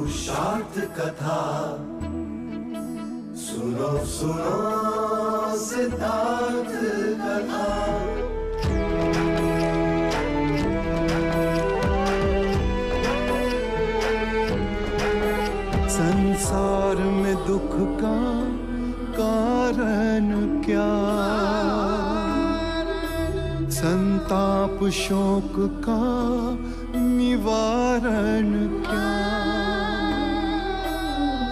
पुरुषार्थ कथा सुनो सुनो सिद्धार्थ कथा। संसार में दुख का कारण क्या, संताप शोक का निवारण क्या।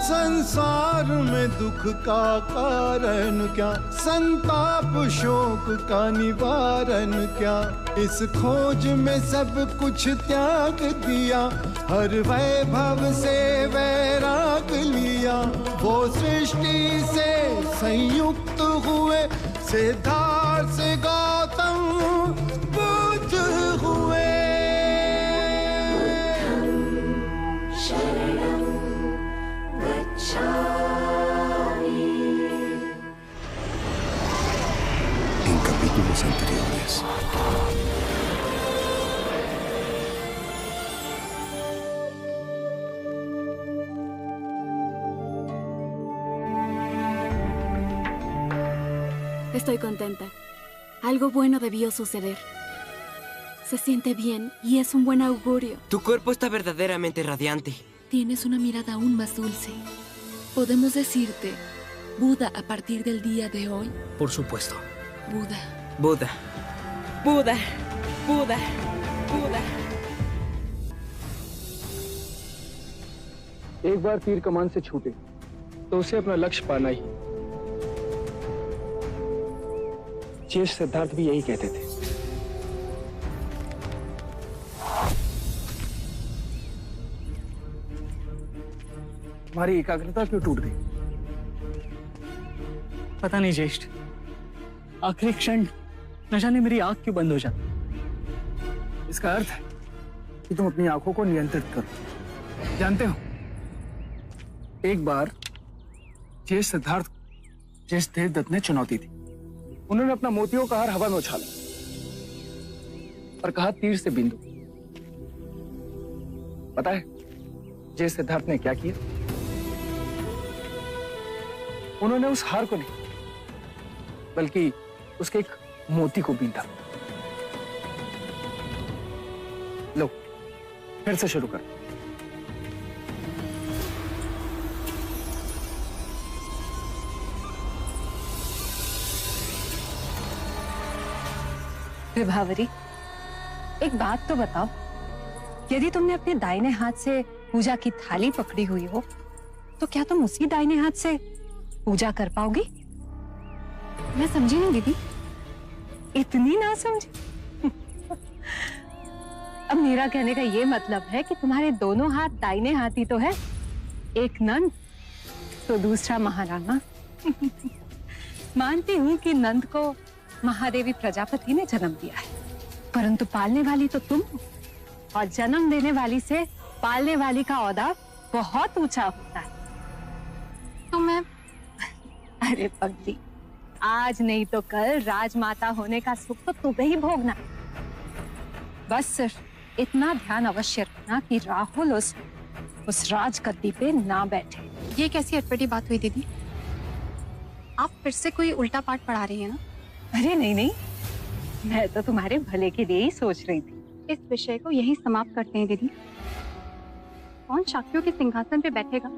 संसार में दुख का कारण क्या, संताप शोक का निवारण क्या। इस खोज में सब कुछ त्याग दिया, हर वैभव से वैराग लिया। वो सृष्टि से संयुक्त हुए, सिद्धार्थ से गौतम बुद्ध हुए। En capítulos anteriores. Estoy contenta. Algo bueno debió suceder. Se siente bien y es un buen augurio. Tu cuerpo está verdaderamente radiante. Tienes una mirada aún más dulce. ¿Podemos decirte Buda a partir del día de hoy? Por supuesto. Buda. Buda. Buda. Buda. Buda. एक बार तीर कमान से छूटे तो उसे अपना लक्ष्य पाना ही। ज्येष्ठ सिद्धार्थ भी यही कहते थे। हमारी एकाग्रता क्यों टूट गई? पता नहीं ज्येष्ठ, आखिरी क्षण न जाने मेरी आंख क्यों बंद हो जाती। इसका अर्थ है कि तुम अपनी आंखों को नियंत्रित करो। जानते हो, एक बार ज्येष्ठ सिद्धार्थ ज्येष्ठ देवदत्त ने चुनौती दी। उन्होंने अपना मोतियों का हार हवा में उछाला और कहा तीर से बिंदु। पता है ज्येष्ठ सिद्धार्थ ने क्या किया? उन्होंने उस हार को नहीं बल्कि उसके एक मोती को बींधा। लो फिर से शुरू कर। विभावरी, एक बात तो बताओ, यदि तुमने अपने दाहिने हाथ से पूजा की थाली पकड़ी हुई हो तो क्या तुम उसी दाहिने हाथ से पूजा कर पाओगी? मैं समझी नहीं दीदी। इतनी ना समझी? अब मेरा कहने का ये मतलब है कि तुम्हारे दोनों हाथ दाहिने हाथ ही तो है, एक नंद तो दूसरा महाराणा। मानती हूँ कि नंद को महादेवी प्रजापति ने जन्म दिया है, परंतु पालने वाली तो तुम, और जन्म देने वाली से पालने वाली का औदा बहुत ऊंचा होता है। तो मैं अरे पगली, आज नहीं तो कल राजमाता होने का सुख तो तुम्हें ही भोगना है। बस सिर्फ इतना ध्यान अवश्य रखना कि राहुल उस राजगद्दी पे ना बैठे। ये कैसी अटपटी बात हुई दीदी? आप फिर से कोई उल्टा पाठ पढ़ा रही है ना? अरे नहीं नहीं, मैं तो तुम्हारे भले के लिए ही सोच रही थी। इस विषय को यही समाप्त करते हैं दीदी। कौन शाक्यों के सिंहासन पे बैठेगा,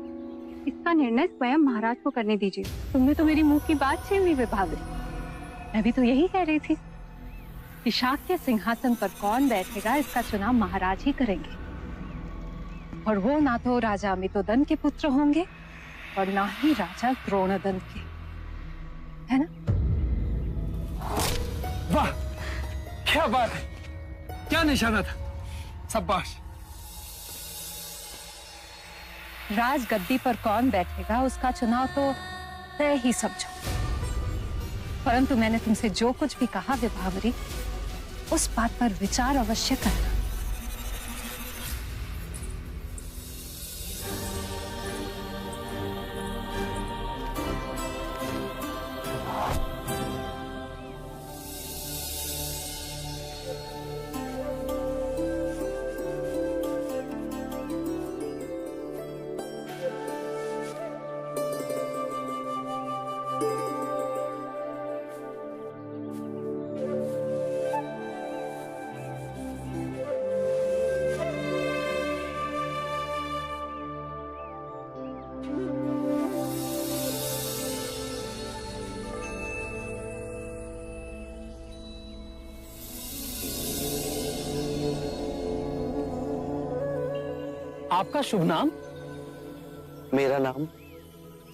इसका निर्णय स्वयं महाराज को करने दीजिए। तुमने तो मेरी मुंह की बात छीन ली विभावरी। मैं भी तो यही कह रही थी कि शाक्य सिंहासन पर कौन बैठेगा इसका चुनाव महाराज ही करेंगे, और वो ना तो राजा अमितोदन के पुत्र होंगे और ना ही राजा द्रोणदन के, है ना? वाह, क्या बात है, क्या निशाना था, शाबाश। राजगद्दी पर कौन बैठेगा उसका चुनाव तो तय ही समझो, परंतु मैंने तुमसे जो कुछ भी कहा विभावरी, उस बात पर विचार अवश्य करना। आपका शुभ नाम? मेरा नाम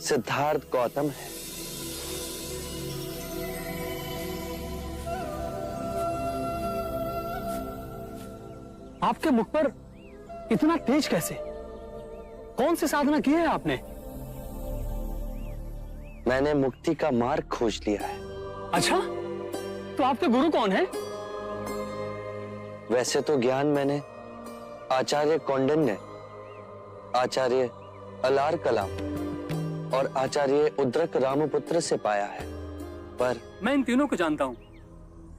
सिद्धार्थ गौतम है। आपके मुख पर इतना तेज कैसे? कौन सी साधना की है आपने? मैंने मुक्ति का मार्ग खोज लिया है। अच्छा, तो आपके गुरु कौन है? वैसे तो ज्ञान मैंने आचार्य कौंडिन्य, आचार्य अलार कलाम और आचार्य उद्रक रामपुत्र से पाया है, पर मैं इन तीनों को जानता हूं।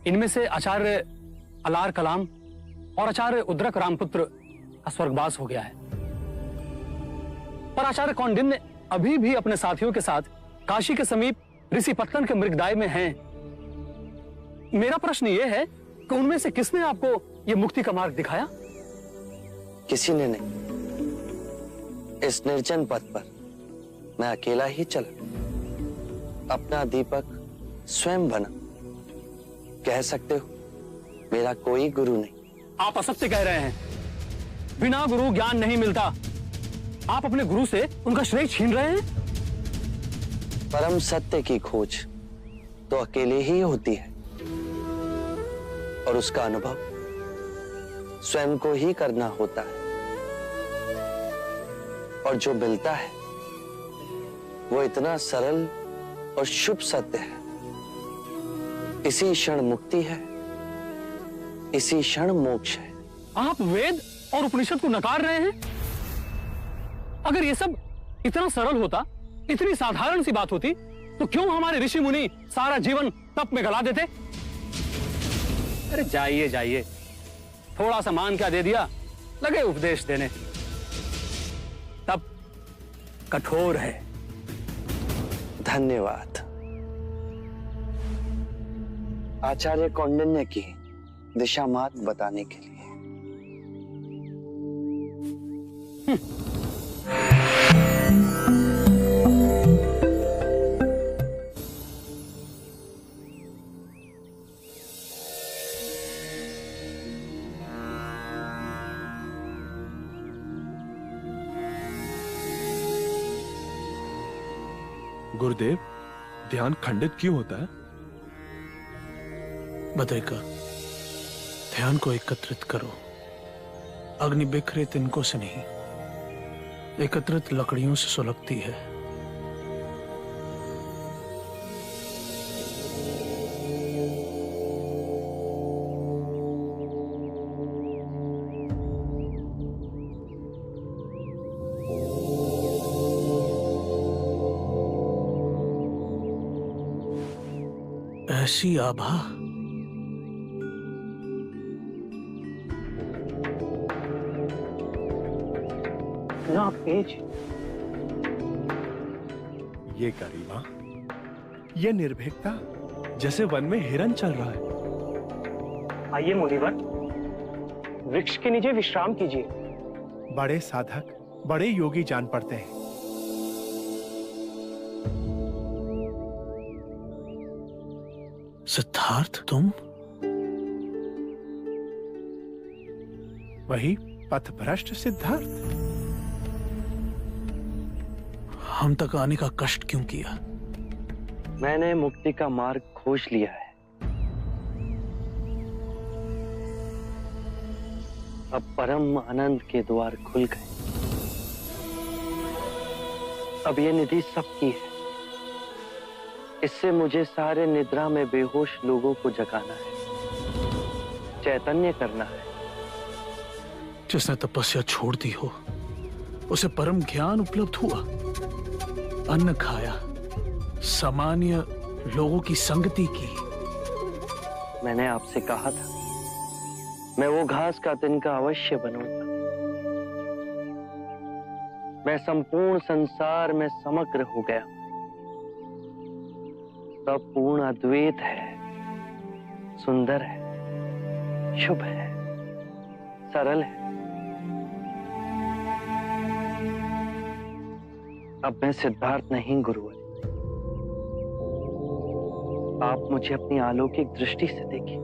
इनमें से आचार्य अलार कलाम और आचार्य उद्रक रामपुत्र का स्वर्गवास हो गया है, पर आचार्य कौंडिन्य अभी भी अपने साथियों के साथ काशी के समीप ऋषिपत्तन के मृगदाय में हैं। मेरा प्रश्न यह है कि उनमें से किसने आपको यह मुक्ति का मार्ग दिखाया? किसी ने नहीं। इस निर्जन पथ पर मैं अकेला ही चला, अपना दीपक स्वयं बना। कह सकते हो मेरा कोई गुरु नहीं। आप असत्य कह रहे हैं। बिना गुरु ज्ञान नहीं मिलता। आप अपने गुरु से उनका श्रेय छीन रहे हैं। परम सत्य की खोज तो अकेले ही होती है और उसका अनुभव स्वयं को ही करना होता है, और जो मिलता है वो इतना सरल और शुभ सत्य है। इसी क्षण मुक्ति है, इसी क्षण मोक्ष है। आप वेद और उपनिषद को नकार रहे हैं? अगर ये सब इतना सरल होता, इतनी साधारण सी बात होती, तो क्यों हमारे ऋषि मुनि सारा जीवन तप में गला देते? अरे जाइए जाइए, थोड़ा सा मान क्या दे दिया, लगे उपदेश देने। तप कठोर है। धन्यवाद आचार्य कौंडिन्य की दिशा मार्ग बताने के लिए। गुरुदेव, ध्यान खंडित क्यों होता है? बद्रिका, ध्यान को एकत्रित करो। अग्नि बिखरे तिनकों से नहीं, एकत्रित लकड़ियों से सुलगती है। ऐसी आभा ना पेज, ये गरिमा, ये निर्भीकता, जैसे वन में हिरन चल रहा है। आइए मुनिवर, वृक्ष के नीचे विश्राम कीजिए। बड़े साधक, बड़े योगी जान पड़ते हैं। सिद्धार्थ, तुम? वही पथभ्रष्ट सिद्धार्थ। हम तक आने का कष्ट क्यों किया? मैंने मुक्ति का मार्ग खोज लिया है। अब परम आनंद के द्वार खुल गए। अब ये निधि सबकी है। इससे मुझे सारे निद्रा में बेहोश लोगों को जगाना है, चैतन्य करना है। जिसने तपस्या छोड़ दी हो, उसे परम ज्ञान उपलब्ध हुआ। अन्न खाया, सामान्य लोगों की संगति की। मैंने आपसे कहा था, मैं वो घास का तिनका अवश्य बनूंगा। मैं संपूर्ण संसार में समग्र हो गया। सब पूर्ण अद्वैत है, सुंदर है, शुभ है, सरल है। अब मैं सिद्धार्थ नहीं गुरुवर। आप मुझे अपनी अलौकिक दृष्टि से देखिए।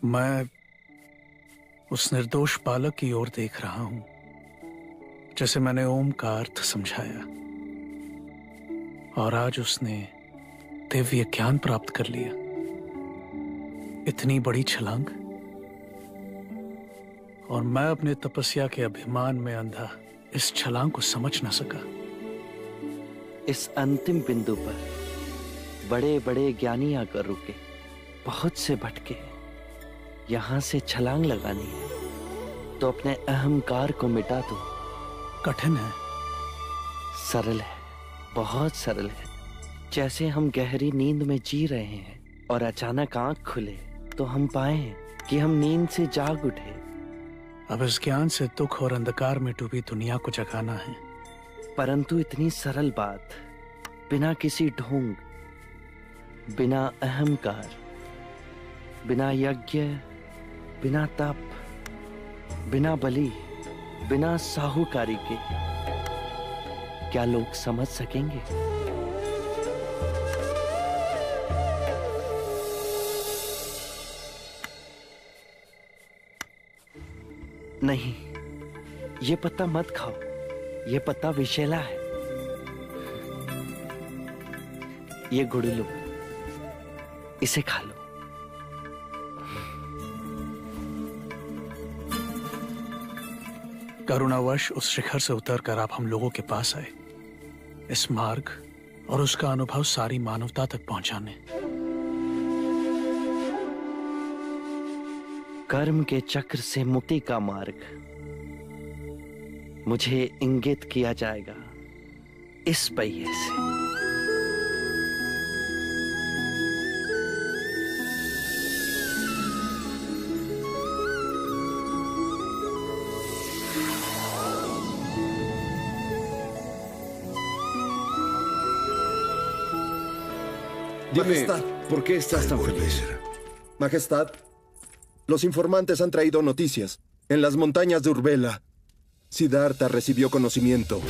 मैं उस निर्दोष बालक की ओर देख रहा हूं जैसे मैंने ओम का अर्थ समझाया, और आज उसने दिव्य ज्ञान प्राप्त कर लिया। इतनी बड़ी छलांग, और मैं अपने तपस्या के अभिमान में अंधा इस छलांग को समझ न सका। इस अंतिम बिंदु पर बड़े बड़े ज्ञानी आकर रुके, बहुत से भटके। यहां से छलांग लगानी है तो अपने अहंकार को मिटा दो। कठिन है? सरल है, बहुत सरल है। जैसे हम गहरी नींद में जी रहे हैं और अचानक आंख खुले तो हम पाए कि हम नींद से जाग उठे। अब इस ज्ञान से दुख और अंधकार में डूबी दुनिया को जगाना है। परंतु इतनी सरल बात, बिना किसी ढोंग, बिना अहंकार, बिना यज्ञ, बिना तप, बिना बलि, बिना साहूकारी के, क्या लोग समझ सकेंगे? नहीं, ये पत्ता मत खाओ, ये पत्ता विषैला है। ये गुड़ लो, इसे खा लो। करुणावश उस शिखर से उतरकर आप हम लोगों के पास आए, इस मार्ग और उसका अनुभव सारी मानवता तक पहुंचाने। कर्म के चक्र से मुक्ति का मार्ग मुझे इंगित किया जाएगा इस पहिए से। Dime, ¿por qué estás tan feliz? Majestad, los informantes han traído noticias. En las montañas de Urbela, Siddhartha recibió conocimiento.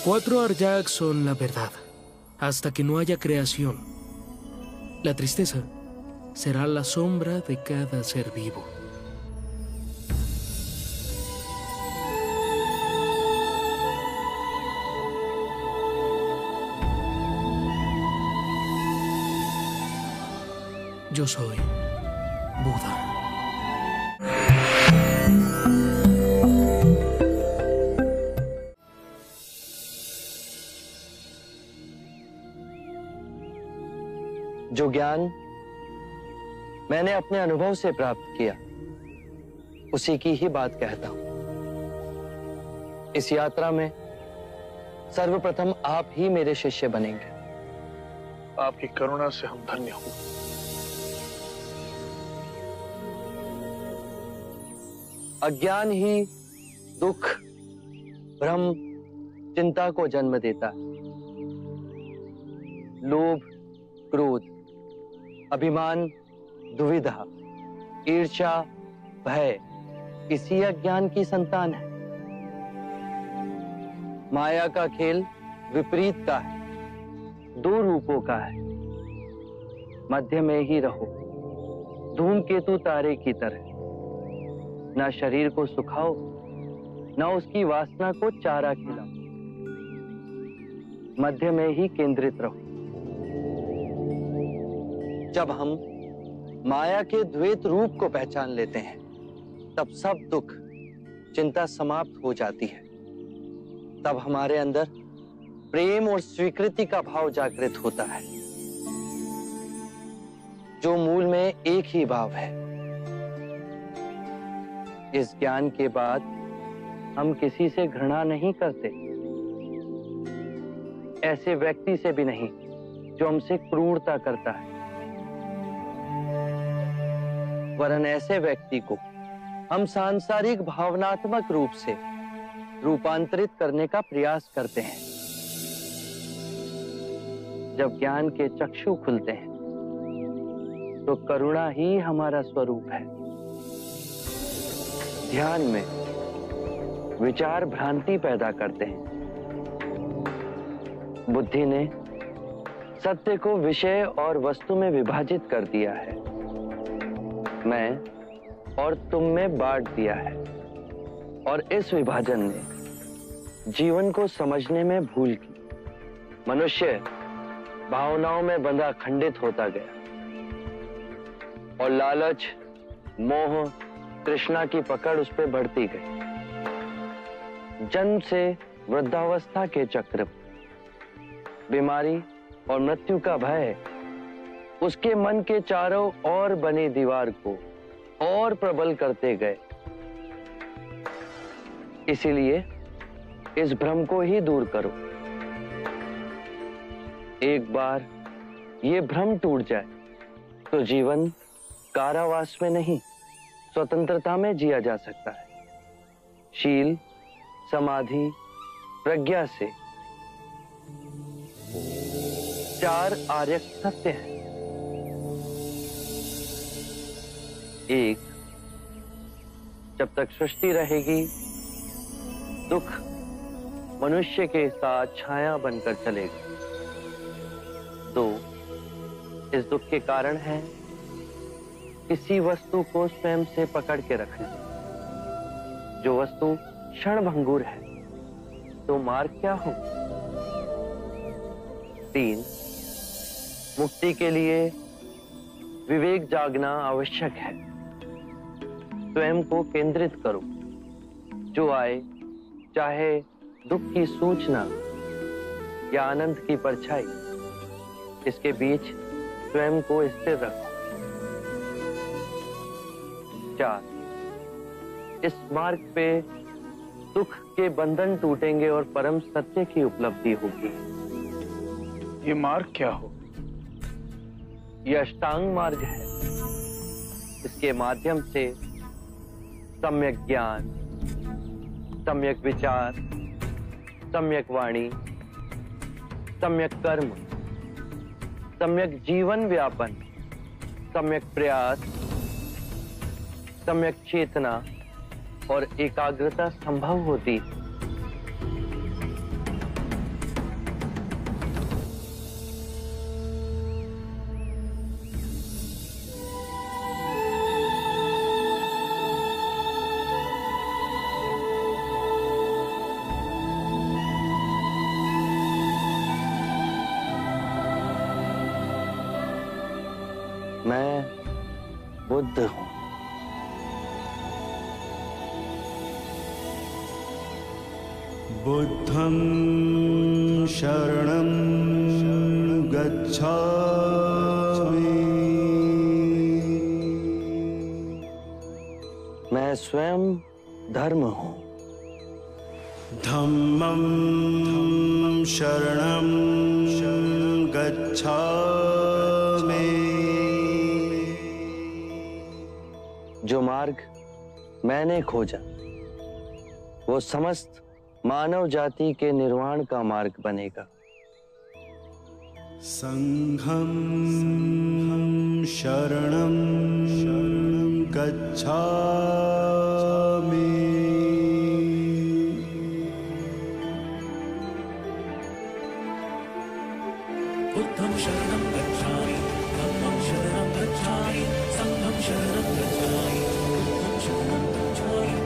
Cuatro Aryak son la verdad. Hasta que no haya creación, la tristeza será la sombra de cada ser vivo. Yo soy Buda. जो ज्ञान मैंने अपने अनुभव से प्राप्त किया, उसी की ही बात कहता हूं। इस यात्रा में सर्वप्रथम आप ही मेरे शिष्य बनेंगे। आपकी करुणा से हम धन्य हों। अज्ञान ही दुख, भ्रम, चिंता को जन्म देता है। लोभ, क्रोध, अभिमान, दुविधा, ईर्ष्या, भय इसी अज्ञान की संतान है। माया का खेल विपरीत का है, दो रूपों का है। मध्य में ही रहो, धूमकेतु तारे की तरह। ना शरीर को सुखाओ, ना उसकी वासना को चारा खिलाओ। मध्य में ही केंद्रित रहो। जब हम माया के द्वैत रूप को पहचान लेते हैं, तब सब दुख, चिंता समाप्त हो जाती है। तब हमारे अंदर प्रेम और स्वीकृति का भाव जागृत होता है, जो मूल में एक ही भाव है। इस ज्ञान के बाद हम किसी से घृणा नहीं करते, ऐसे व्यक्ति से भी नहीं जो हमसे क्रूरता करता है, वरन ऐसे व्यक्ति को हम सांसारिक भावनात्मक रूप से रूपांतरित करने का प्रयास करते हैं। जब ज्ञान के चक्षु खुलते हैं, तो करुणा ही हमारा स्वरूप है। ध्यान में विचार भ्रांति पैदा करते हैं, बुद्धि ने सत्य को विषय और वस्तु में विभाजित कर दिया है, मैं और तुम में बांट दिया है, और इस विभाजन ने जीवन को समझने में भूल की। मनुष्य भावनाओं में बंधा खंडित होता गया और लालच, मोह, तृष्णा की पकड़ उस पर बढ़ती गई। जन्म से वृद्धावस्था के चक्र, बीमारी और मृत्यु का भय उसके मन के चारों ओर बनी दीवार को और प्रबल करते गए। इसीलिए इस भ्रम को ही दूर करो। एक बार ये भ्रम टूट जाए तो जीवन कारावास में नहीं, स्वतंत्रता में जिया जा सकता है। शील, समाधि, प्रज्ञा से 4 आर्य सत्य हैं। 1, जब तक सृष्टि रहेगी दुख मनुष्य के साथ छाया बनकर चलेगा। 2, इस दुख के कारण है किसी वस्तु को स्वयं से पकड़ के रखना। जो वस्तु क्षणभंगुर है तो मार्ग क्या हो। 3, मुक्ति के लिए विवेक जागना आवश्यक है। स्वयं को केंद्रित करो। जो आए, चाहे दुख की सूचना या आनंद की परछाई, इसके बीच स्वयं को स्थिर रखो। 4, इस मार्ग पे दुख के बंधन टूटेंगे और परम सत्य की उपलब्धि होगी। ये मार्ग क्या हो? यह अष्टांग मार्ग है। इसके माध्यम से सम्यक ज्ञान, सम्यक विचार, सम्यक वाणी, सम्यक कर्म, सम्यक जीवन व्यापन, सम्यक प्रयास, सम्यक चेतना और एकाग्रता संभव होती है। मैं बुद्ध हूं। बुद्धं शरणं गच्छामि। मैं स्वयं धर्म हूं। धम्मं शरणं गच्छामि। जो मार्ग मैंने खोजा वो समस्त मानव जाति के निर्वाण का मार्ग बनेगा। संघं शरणं गच्छामि। बुद्धं शरणं गच्छामि, धम्मं शरणं गच्छामि, संघं शरणं गच्छामि, बुद्धं शरणं गच्छामि।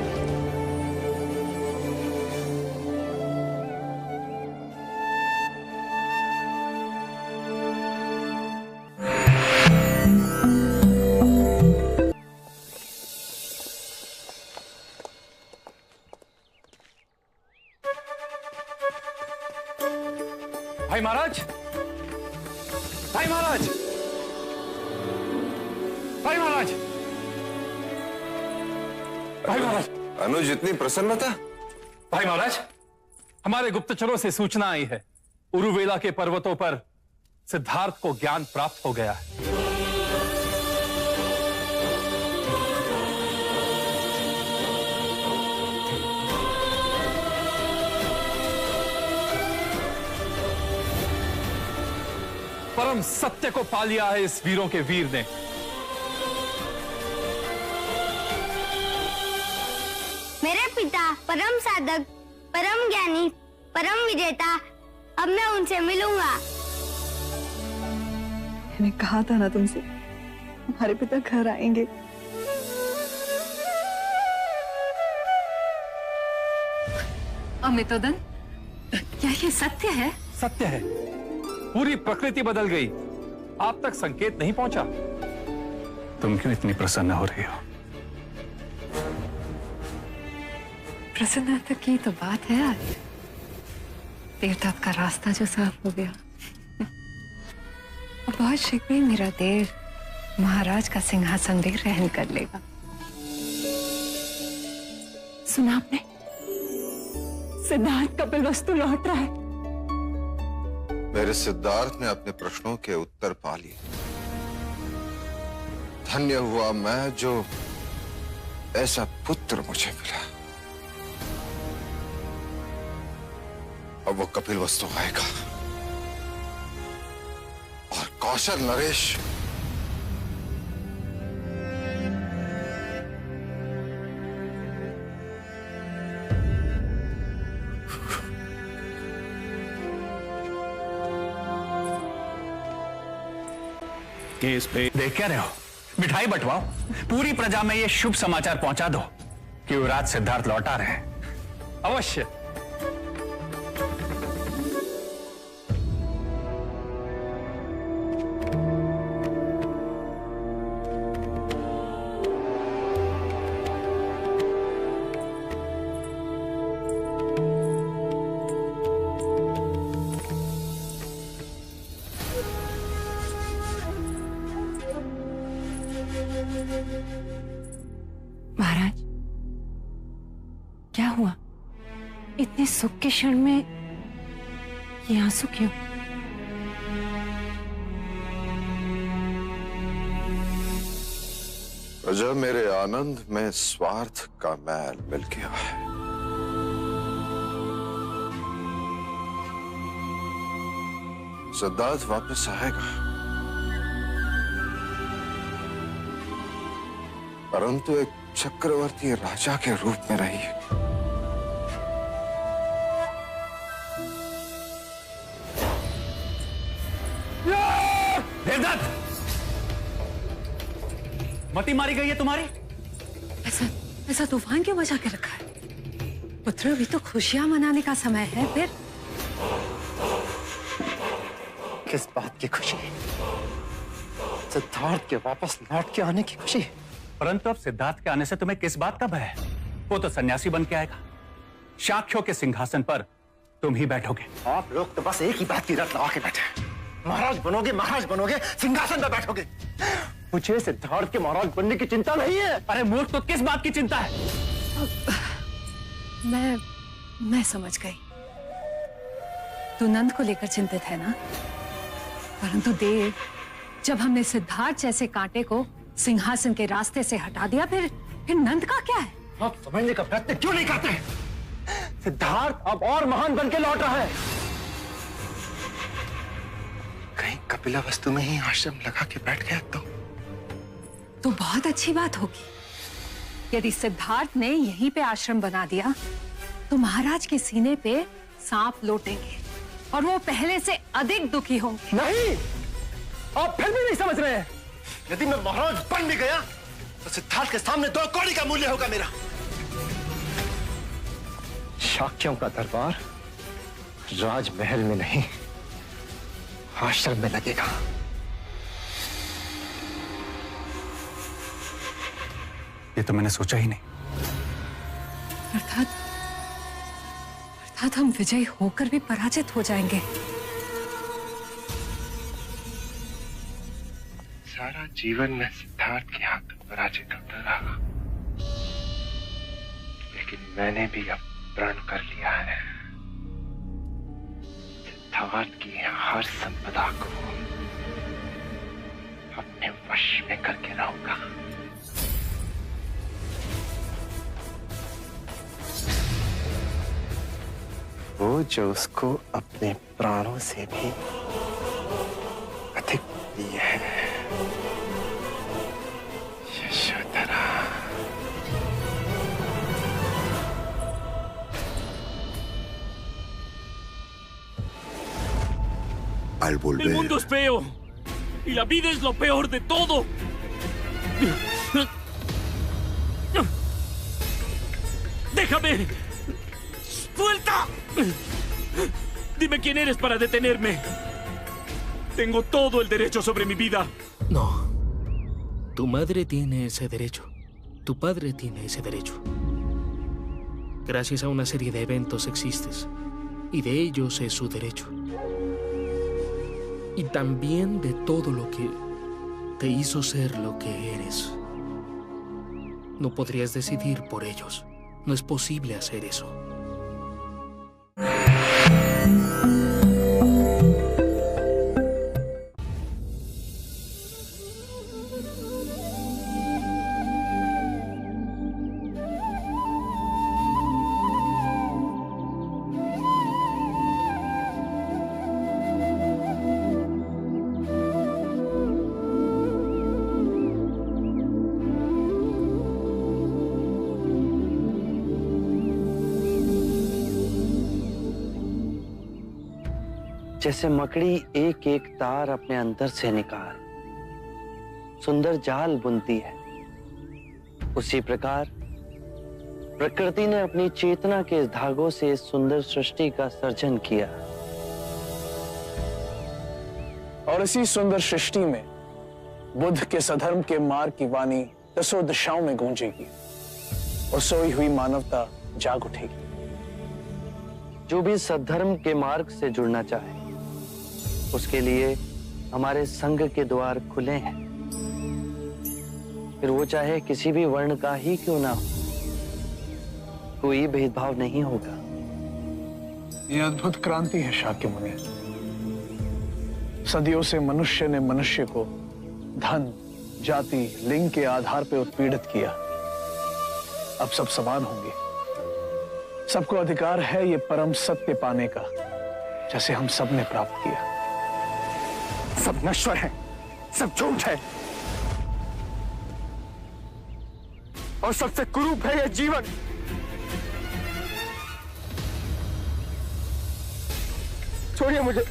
भाई महाराज, भाई महाराज, भाई महाराज, भाई महाराज। अनुज, इतनी प्रसन्नता? भाई महाराज, हमारे गुप्तचरों से सूचना आई है, उरुवेला के पर्वतों पर सिद्धार्थ को ज्ञान प्राप्त हो गया है। परम सत्य को पा लिया है इस वीरों के वीर ने। मेरे पिता परम साधक, परम ज्ञानी, परम विजेता अब मैं उनसे मिलूंगा। मैंने कहा था ना तुमसे, हमारे पिता घर आएंगे। अमितोदन, क्या ये सत्य है? सत्य है। पूरी प्रकृति बदल गई। आप तक संकेत नहीं पहुंचा। तुम क्यों इतनी प्रसन्न हो रही हो? प्रसन्नता की तो बात है आज। तीर्थाट का रास्ता जो साफ हो गया, और बहुत शीघ्र ही मेरा देव महाराज का सिंहासन भी ग्रहण कर लेगा। सुना आपने? सिद्धार्थ कपिलवस्तु लौट रहा है। मेरे सिद्धार्थ ने अपने प्रश्नों के उत्तर पा लिए। धन्य हुआ मैं जो ऐसा पुत्र मुझे मिला। अब वो कपिलवस्तु आएगा और कौशल नरेश केस पे देख क्या रहे हो? मिठाई बंटवाओ, पूरी प्रजा में ये शुभ समाचार पहुंचा दो कि युवराज सिद्धार्थ लौट आ रहे हैं। अवश्य। महाराज, क्या हुआ? इतने सुख के क्षण में ये आंसू क्यों? प्रजा मेरे आनंद में स्वार्थ का मैल मिल गया है। सिद्धार्थ वापस आएगा, परंतु एक चक्रवर्ती राजा के रूप में रही। देवदत्त, मती मारी गई है तुम्हारी। ऐसा तूफान क्यों मचा के रखा है? पुत्र, अभी तो खुशियां मनाने का समय है। फिर किस बात की खुशी? सिद्धार्थ के वापस लौट के आने की खुशी। परंतु अब सिद्धार्थ के आने से तुम्हें किस बात का भय है? वो तो सन्यासी बन के आएगा। शाक्यों के सिंहासन पर तुम ही बैठोगे। आप लोग तो बस एक ही बात की रट लगा के बैठे। महाराज बनोगे, सिंहासन पर बैठोगे। मुझे सिद्धार्थ के महाराज बनने की चिंता नहीं है। अरे मूर्ख, तो किस बात की चिंता है? मैं समझ गई। तू नंद को लेकर चिंतित है ना? परंतु देव, जब हमने सिद्धार्थ जैसे कांटे को सिंहासन के रास्ते से हटा दिया, फिर नंद का क्या है? आप समझने का प्रयत्न क्यों नहीं करते? सिद्धार्थ अब और महान बन के लौट रहा है। कहीं कपिलवस्तु में ही आश्रम लगा के बैठ गया तो बहुत अच्छी बात होगी। यदि सिद्धार्थ ने यहीं पे आश्रम बना दिया तो महाराज के सीने पे सांप लौटेंगे और वो पहले से अधिक दुखी होंगे। नहीं, आप फिर भी नहीं समझ रहे हैं। यदि मैं महाराज बन भी गया तो सिद्धार्थ के सामने 2 कौड़ी का मूल्य होगा मेरा। शाक्यों का दरबार राजमहल में नहीं, आश्रम में लगेगा। ये तो मैंने सोचा ही नहीं। अर्थात हम विजयी होकर भी पराजित हो जाएंगे। सारा जीवन में सिद्धार्थ के हाथ पराजित होता रहा, लेकिन मैंने भी अब प्रण कर लिया है। सिद्धार्थ की हर संपदा को अपने वश में करके रहूंगा। वो जो उसको अपने प्राणों से भी अधिक प्रिय है, Yashodhara. al El volver. mundo es feo y la vida es lo peor de todo. ¡Déjame! ¡Suelta! Dime quién eres para detenerme. Tengo todo el derecho sobre mi vida. No. Tu madre tiene ese derecho. Tu padre tiene ese derecho. Gracias a una serie de eventos existes. Y de ellos es su derecho. Y también de todo lo que te hizo ser lo que eres. No podrías decidir por ellos. No es posible hacer eso. जैसे मकड़ी एक एक तार अपने अंदर से निकाल सुंदर जाल बुनती है, उसी प्रकार प्रकृति ने अपनी चेतना के इस धागों से इस सुंदर सृष्टि का सर्जन किया। और इसी सुंदर सृष्टि में बुद्ध के सधर्म के मार्ग की वाणी दसों दिशाओं में गूंजेगी और सोई हुई मानवता जाग उठेगी। जो भी सद्धर्म के मार्ग से जुड़ना चाहे उसके लिए हमारे संघ के द्वार खुले हैं, फिर वो चाहे किसी भी वर्ण का ही क्यों ना हो, कोई भेदभाव नहीं होगा। ये अद्भुत क्रांति है शाक्य मुनि। सदियों से मनुष्य ने मनुष्य को धन, जाति, लिंग के आधार पर उत्पीड़ित किया। अब सब समान होंगे। सबको अधिकार है ये परम सत्य पाने का, जैसे हम सब ने प्राप्त किया। सब नश्वर है, सब झूठ है और सबसे कुरूप है यह जीवन। छोड़िए मुझे,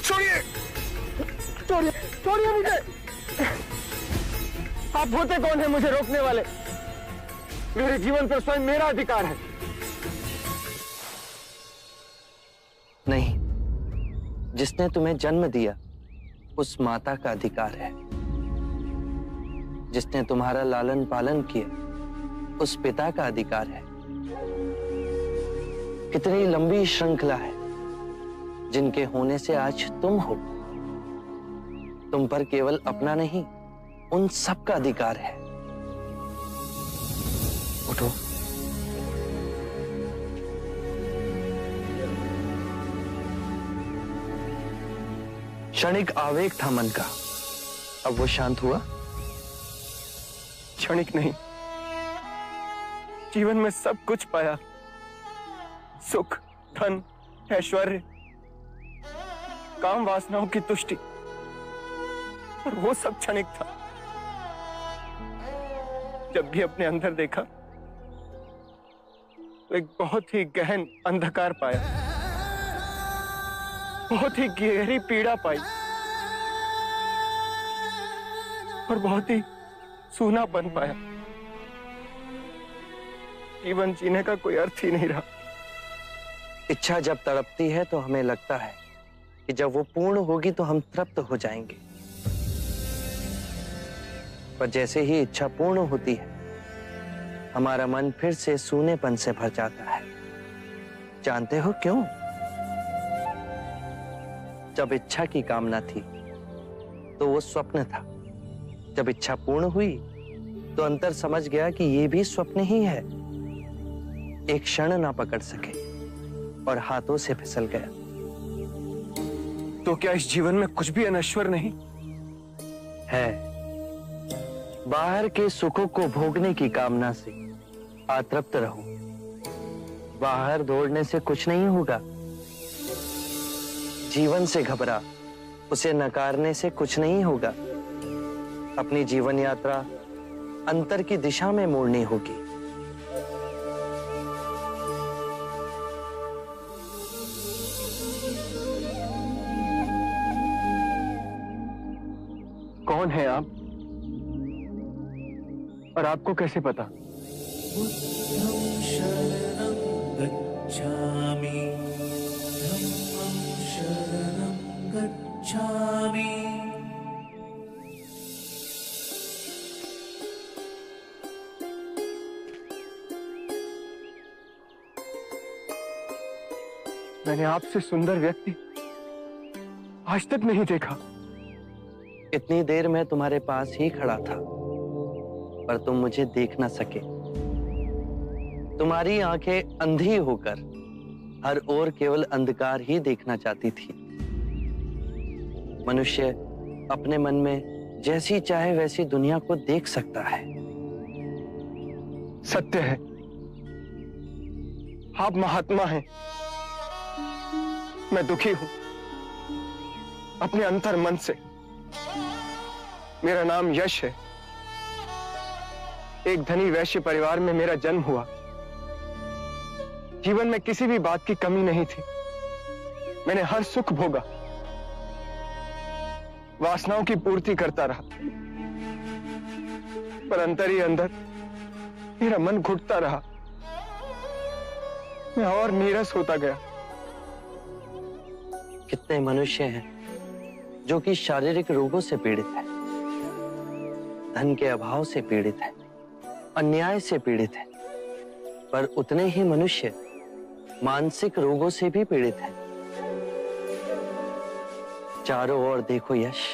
छोड़िए, छोड़िए, छोड़िए मुझे। आप होते कौन है मुझे रोकने वाले? मेरे जीवन पर स्वयं मेरा अधिकार है। नहीं, जिसने तुम्हें जन्म दिया उस माता का अधिकार है। जिसने तुम्हारा लालन पालन किया उस पिता का अधिकार है। कितनी लंबी श्रृंखला है जिनके होने से आज तुम हो। तुम पर केवल अपना नहीं, उन सब का अधिकार है। उठो। क्षणिक आवेग था मन का, अब वो शांत हुआ? क्षणिक नहीं, जीवन में सब कुछ पाया। सुख, धन, ऐश्वर्य, काम वासनाओं की तुष्टि, और वो सब क्षणिक था। जब भी अपने अंदर देखा तो एक बहुत ही गहन अंधकार पाया, बहुत ही गहरी पीड़ा पाई और बहुत ही सूनापन पाया। जीवन जीने का कोई अर्थ ही नहीं रहा। इच्छा जब तड़पती है तो हमें लगता है कि जब वो पूर्ण होगी तो हम तृप्त हो जाएंगे, पर जैसे ही इच्छा पूर्ण होती है हमारा मन फिर से सूनेपन से भर जाता है। जानते हो क्यों? जब इच्छा की कामना थी तो वो स्वप्न था। जब इच्छा पूर्ण हुई तो अंतर समझ गया कि ये भी स्वप्न ही है। एक क्षण ना पकड़ सके और हाथों से फिसल गया। तो क्या इस जीवन में कुछ भी अनश्वर नहीं है? बाहर के सुखों को भोगने की कामना से अतृप्त रहो। बाहर दौड़ने से कुछ नहीं होगा। जीवन से घबरा, उसे नकारने से कुछ नहीं होगा। अपनी जीवन यात्रा अंतर की दिशा में मोड़नी होगी। और आपको कैसे पता? मैंने आपसे सुंदर व्यक्ति आज तक नहीं देखा। इतनी देर मैं तुम्हारे पास ही खड़ा था, पर तुम मुझे देख न सके। तुम्हारी आंखें अंधी होकर हर ओर केवल अंधकार ही देखना चाहती थी। मनुष्य अपने मन में जैसी चाहे वैसी दुनिया को देख सकता है। सत्य है, आप महात्मा हैं। मैं दुखी हूं अपने अंतर मन से। मेरा नाम यश है। एक धनी वैश्य परिवार में मेरा जन्म हुआ। जीवन में किसी भी बात की कमी नहीं थी। मैंने हर सुख भोगा, वासनाओं की पूर्ति करता रहा, पर अंतर ही अंदर मेरा मन घुटता रहा। मैं और नीरस होता गया। कितने मनुष्य हैं जो कि शारीरिक रोगों से पीड़ित है, धन के अभाव से पीड़ित है, अन्याय से पीड़ित है, पर उतने ही मनुष्य मानसिक रोगों से भी पीड़ित है। चारों ओर देखो यश,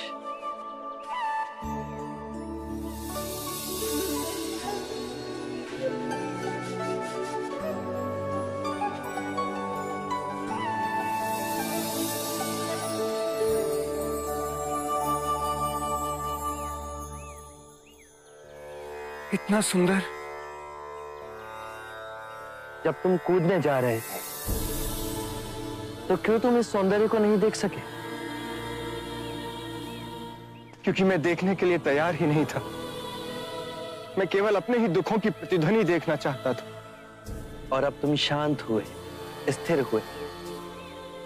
इतना सुंदर। जब तुम कूदने जा रहे थे तो क्यों तुम इस सौंदर्य को नहीं देख सके? क्योंकि मैं देखने के लिए तैयार ही नहीं था। मैं केवल अपने ही दुखों की प्रतिध्वनि देखना चाहता था। और अब तुम शांत हुए, स्थिर हुए,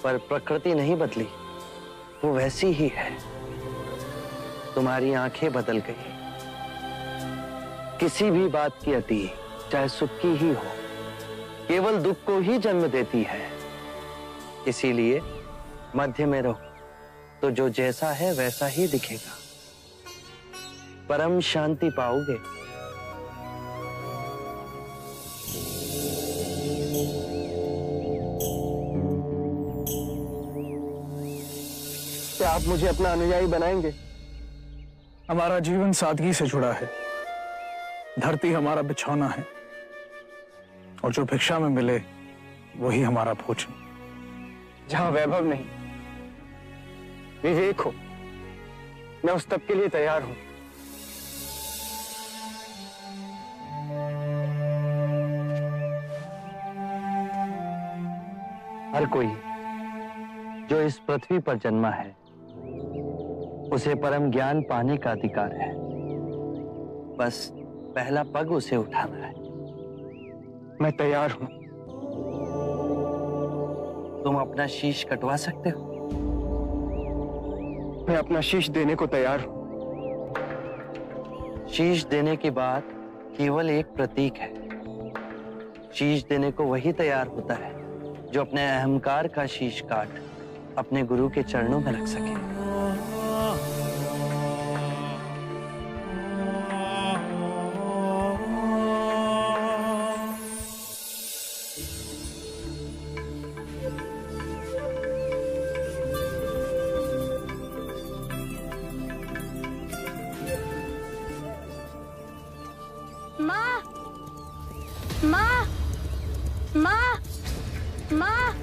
पर प्रकृति नहीं बदली, वो वैसी ही है। तुम्हारी आंखें बदल गई। किसी भी बात की अति, चाहे सुख की ही हो, केवल दुख को ही जन्म देती है। इसीलिए मध्य में रहो, तो जो जैसा है वैसा ही दिखेगा। परम शांति पाओगे। क्या आप मुझे अपना अनुयायी बनाएंगे? हमारा जीवन सादगी से जुड़ा है। धरती हमारा बिछौना है और जो भिक्षा में मिले वही हमारा भोजन। जहां वैभव नहीं, विवेक हो, मैं उस तब के लिए तैयार हूं। हर कोई जो इस पृथ्वी पर जन्मा है उसे परम ज्ञान पाने का अधिकार है। बस पहला पग उसे उठाना है। मैं तैयार हूं। तुम अपना शीश कटवा सकते हो? मैं अपना शीश देने को तैयार हूं। शीश देने की बात केवल एक प्रतीक है। शीश देने को वही तैयार होता है जो अपने अहंकार का शीश काट अपने गुरु के चरणों में रख सके। माँ, माँ, माँ, माँ।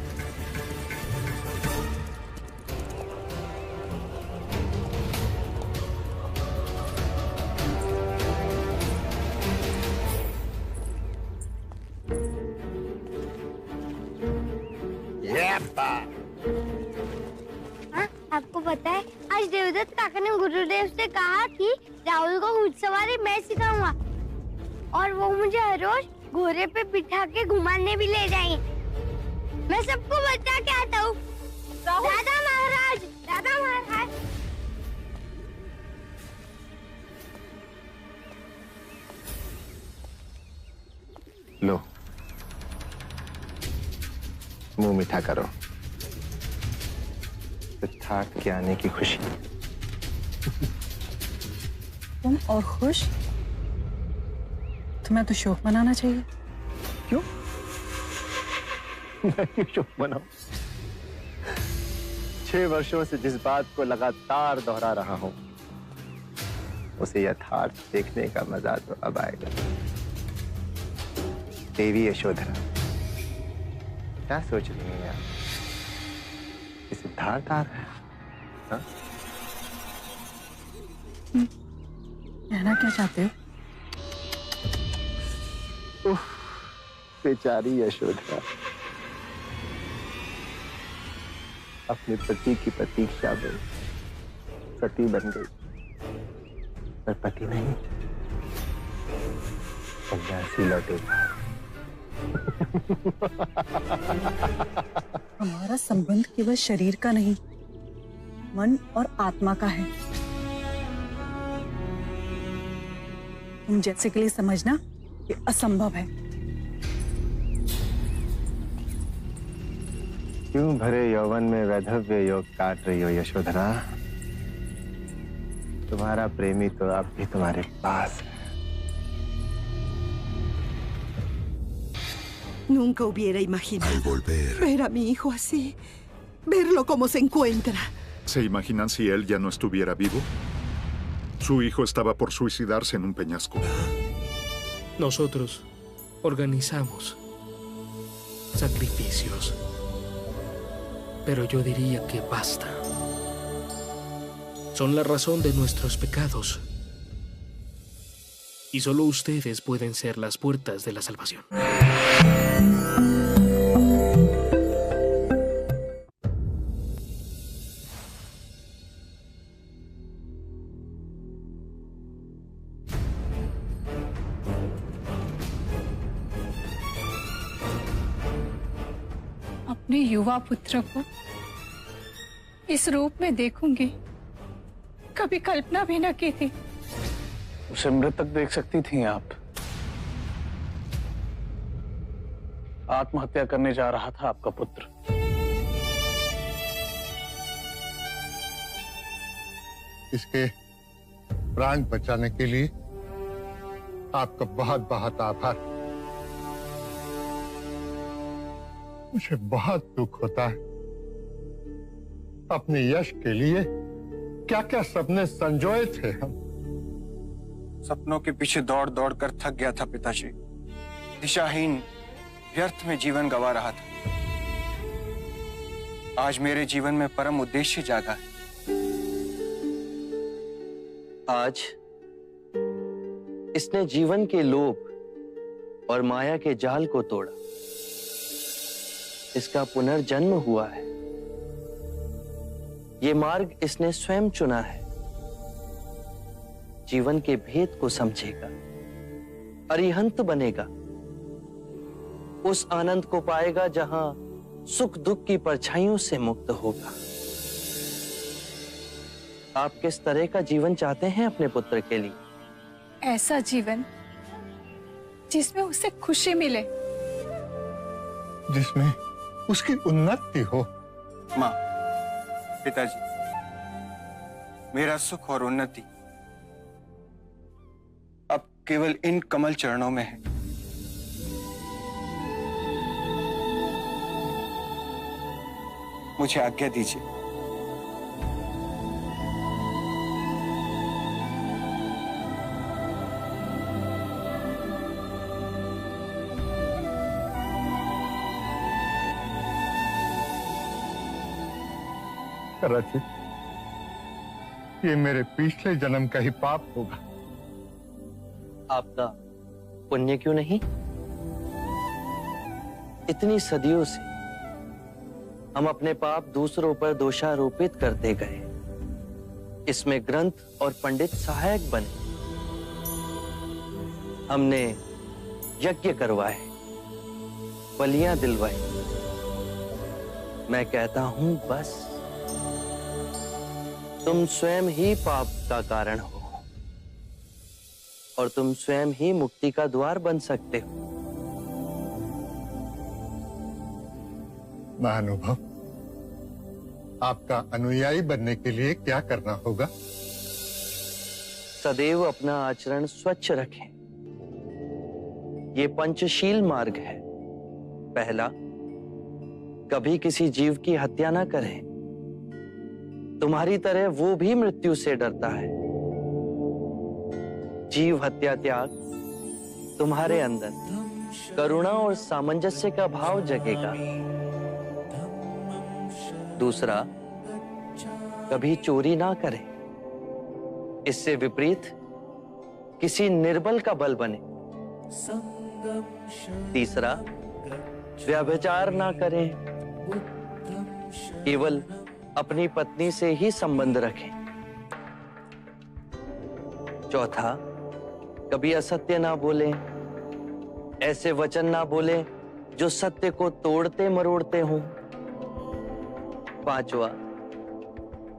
हाँ, आपको पता है आज देवदत्त काका ने गुरुदेव से कहा कि राहुल को घुड़सवारी मैं सिखाऊंगा और वो मुझे हर रोज घोड़े पे बिठा के घुमाने भी ले जाएंगे। मैं सबको बचा के आता हूँ। दादा महाराज, दादा महाराज। लो, मुंह मीठा करो। सिद्धार्थ के आने की खुशी। तुम और खुश? तुम्हें तो शोक मनाना चाहिए। क्यों? मैं क्यों शोक मनाऊं? 6 वर्षों से जिस बात को लगातार दोहरा रहा हूं, उसे यथार्थ देखने का मजा तो अब आएगा। देवी यशोधरा, क्या सोच रही हैं आप? कि सिद्धार्थ आ रहा है? हाँ? कहना क्या चाहते हो? उफ, बेचारी यशोधरा अपने पति की प्रतीक्षा में सती बन गई, पर पति नहीं, सन्यासी लौटेगा। हमारा संबंध केवल शरीर का नहीं, मन और आत्मा का है। तुम जैसे के लिए समझना ये असंभव है। क्यों भरे यौवन में वैधव्य योग काट रही हो यशोधरा? तुम्हारा प्रेमी तो अब भी तुम्हारे पास है। Nunca hubiera imaginado ver a mi hijo así, verlo como se encuentra. ¿Se imaginan si él ya no estuviera vivo? Su hijo estaba por suicidarse en un peñasco. Nosotros organizamos sacrificios, pero yo diría que basta. Son la razón de nuestros pecados. Y solo ustedes pueden ser las puertas de la salvación. अपने युवा पुत्र को इस रूप में देखूंगी, कभी कल्पना भी न की थी। उसे मृतक देख सकती थी आप। आत्महत्या करने जा रहा था आपका पुत्र। इसके प्राण बचाने के लिए आपका बहुत बहुत आभार। मुझे बहुत दुख होता है। अपने यश के लिए क्या क्या सपने संजोए थे हम। सपनों के पीछे दौड़ दौड़ कर थक गया था पिताजी। दिशाहीन व्यर्थ में जीवन गंवा रहा था। आज मेरे जीवन में परम उद्देश्य जागा है। आज इसने जीवन के लोभ और माया के जाल को तोड़ा। इसका पुनर्जन्म हुआ है। ये मार्ग इसने स्वयं चुना है। जीवन के भेद को समझेगा, अरिहंत बनेगा, उस आनंद को पाएगा जहां सुख दुख की परछाइयों से मुक्त होगा। आप किस तरह का जीवन चाहते हैं अपने पुत्र के लिए? ऐसा जीवन जिसमें उसे खुशी मिले, जिसमें उसकी उन्नति हो। माँ, पिताजी, मेरा सुख और उन्नति अब केवल इन कमल चरणों में है। मुझे आज्ञा दीजिए। रचित, ये मेरे पिछले जन्म का ही पाप होगा। आपका पुण्य क्यों नहीं? इतनी सदियों से हम अपने पाप दूसरों पर दोषारोपित करते गए। इसमें ग्रंथ और पंडित सहायक बने। हमने यज्ञ करवाए, बलियां दिलवाई। मैं कहता हूं बस, तुम स्वयं ही पाप का कारण हो और तुम स्वयं ही मुक्ति का द्वार बन सकते हो। महानुभव, आपका अनुयायी बनने के लिए क्या करना होगा? सदैव अपना आचरण स्वच्छ रखें। ये पंचशील मार्ग है। पहला, कभी किसी जीव की हत्या ना करें। तुम्हारी तरह वो भी मृत्यु से डरता है। जीव हत्या त्याग तुम्हारे अंदर करुणा और सामंजस्य का भाव जगेगा। दूसरा, कभी चोरी ना करें। इससे विपरीत किसी निर्बल का बल बने। तीसरा, व्यभिचार ना करें। केवल अपनी पत्नी से ही संबंध रखें। चौथा, कभी असत्य ना बोलें। ऐसे वचन ना बोलें जो सत्य को तोड़ते मरोड़ते हों। पांचवा,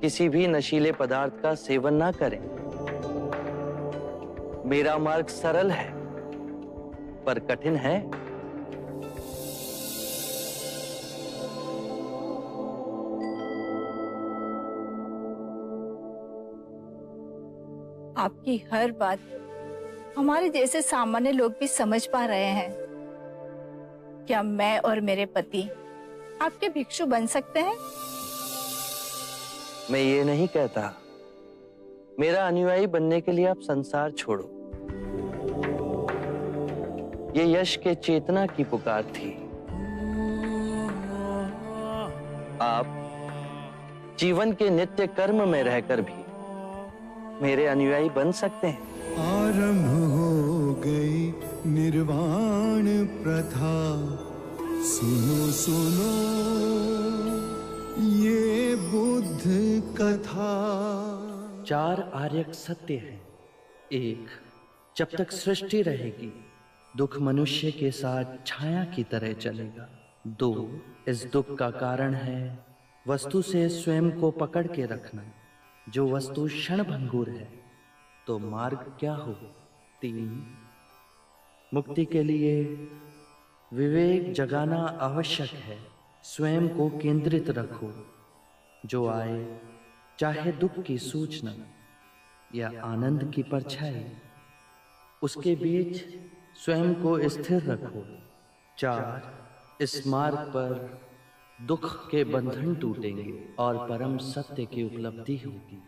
किसी भी नशीले पदार्थ का सेवन ना करें। मेरा मार्ग सरल है पर कठिन है। आपकी हर बात हमारे जैसे सामान्य लोग भी समझ पा रहे हैं। क्या मैं और मेरे पति आपके भिक्षु बन सकते हैं? मैं ये नहीं कहता। मेरा अनुयायी बनने के लिए आप संसार छोड़ो। ये यश के चेतना की पुकार थी। आप जीवन के नित्य कर्म में रहकर भी मेरे अनुयायी बन सकते हैं। आरंभ हो गई निर्वाण प्रथा, सुनो सुनो ये बुद्ध कथा। 4 आर्यक सत्य हैं। 1, जब तक सृष्टि रहेगी दुख मनुष्य के साथ छाया की तरह चलेगा। 2, इस दुख का कारण है वस्तु से स्वयं को पकड़ के रखना। जो वस्तु क्षणभंगुर है तो मार्ग क्या हो। 3, मुक्ति के लिए विवेक जगाना आवश्यक है। स्वयं को केंद्रित रखो। जो आए, चाहे दुख की सूचना या आनंद की परछाई, उसके बीच स्वयं को स्थिर रखो। 4, इस मार्ग पर दुख के बंधन टूटेंगे और परम सत्य की उपलब्धि होगी।